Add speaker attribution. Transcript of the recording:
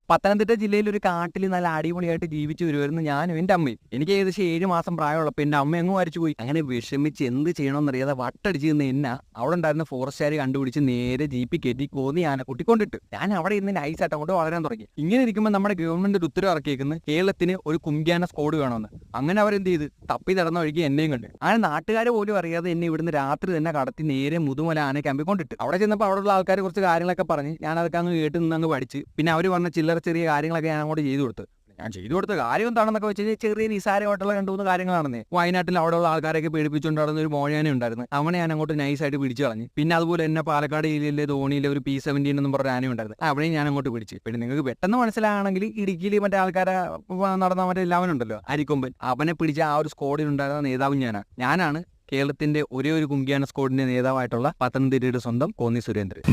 Speaker 1: പത്തനംതിട്ട ജില്ലയിൽ ഒരു കാട്ടിൽ നല്ല അടിപൊളിയായിട്ട് ജീവിച്ചു വരുമായിരുന്നു ഞാനും എൻ്റെ അമ്മയും. എനിക്ക് ഏകദേശം 7 മാസം പ്രായമുള്ളപ്പോൾ എൻ്റെ അമ്മ അങ്ങ് മരിച്ചുപോയി. അങ്ങനെ വിഷമിച്ച് എന്ത് ചെയ്യണമെന്നറിയാതെ വട്ടടിച്ച് നിന്ന് എന്നെ അവിടെ ഉണ്ടായിരുന്ന ഫോറസ്റ്റുകാർ കണ്ടുപിടിച്ച് നേരെ ജീപ്പിൽ കയറ്റി കോന്നി ആനക്കുട്ടി കൊണ്ടിട്ട് ഞാൻ അവിടെ ഇന്ന് നൈസായിട്ട് അങ്ങോട്ട് വളരാൻ തുടങ്ങി. ഇങ്ങനെ ഇരിക്കുമ്പോൾ നമ്മുടെ ഗവൺമെന്റ് ഒരു ഉത്തരവ് ഇറക്കിയേക്കുന്നത് കേരളത്തിന് ഒരു കുംഭ്യാന സ്ക്വാഡ് വേണമെന്ന്. അങ്ങനെ അവരെന്ത് ചെയ്ത് തപ്പി നടന്ന വഴിക്ക് എന്നെയും കണ്ട്. അങ്ങനെ നാട്ടുകാരെ പോലും അറിയാതെ എന്നെ ഇവിടുന്ന് രാത്രി തന്നെ കടത്തി നേരെ മുതുമല ആന ക്യാമ്പിൽ കൊണ്ടിട്ട് അവിടെ ചെന്നപ്പോൾ അവിടെയുള്ള ആൾക്കാർ കുറച്ച് കാര്യങ്ങളൊക്കെ പറഞ്ഞ് ഞാൻ അതൊക്കെ അങ്ങ് കേട്ട് നിന്ന് അങ്ങ് പഠിച്ച് പിന്നെ അവർ പറഞ്ഞ ചില്ലറ ചെറിയ കാര്യങ്ങളൊക്കെ ഞാൻ അങ്ങോട്ട് ചെയ്തു കൊടുത്തു. ഞാൻ ചെയ്തു കൊടുത്ത കാര്യം എന്താണെന്നൊക്കെ വെച്ച് ചെറിയ നിസാരമായിട്ടുള്ള 2-3 കാര്യങ്ങളാണെന്നേ. വയനാട്ടിൽ അവിടെയുള്ള ആൾക്കാരൊക്കെ പേടിപ്പിച്ചുകൊണ്ടായിരുന്ന ഒരു മോഴാന ഉണ്ടായിരുന്നു. അവനെ ഞാൻ അങ്ങോട്ട് നൈസായിട്ട് പിടിച്ചു കളഞ്ഞു. പിന്നെ അതുപോലെ തന്നെ പാലക്കാട് ജില്ലയിലെ ധോണിയിലെ ഒരു P17 എന്നും പറഞ്ഞ ആന ഉണ്ടായിരുന്നു. അവിടെയും ഞാൻ അങ്ങോട്ട് പിടിച്ച്. പിന്നെ നിങ്ങൾക്ക് പെട്ടെന്ന് മനസ്സിലാണെങ്കിൽ ഇടുക്കിയിൽ മറ്റേ ആൾക്കാരെ നടന്ന മറ്റേ എല്ലാവരും ഉണ്ടല്ലോ അരിക്കൊമ്പൻ, അവനെ പിടിച്ച ആ ഒരു സ്ക്വാഡിൽ ഉണ്ടായിരുന്ന നേതാവും ഞാനാണ് കേരളത്തിന്റെ ഒരേ ഒരു കുംഭ്യാന സ്ക്വാഡിന്റെ നേതാവായിട്ടുള്ള പത്തനംതിട്ടയുടെ സ്വന്തം കോന്നി സുരേന്ദ്രൻ.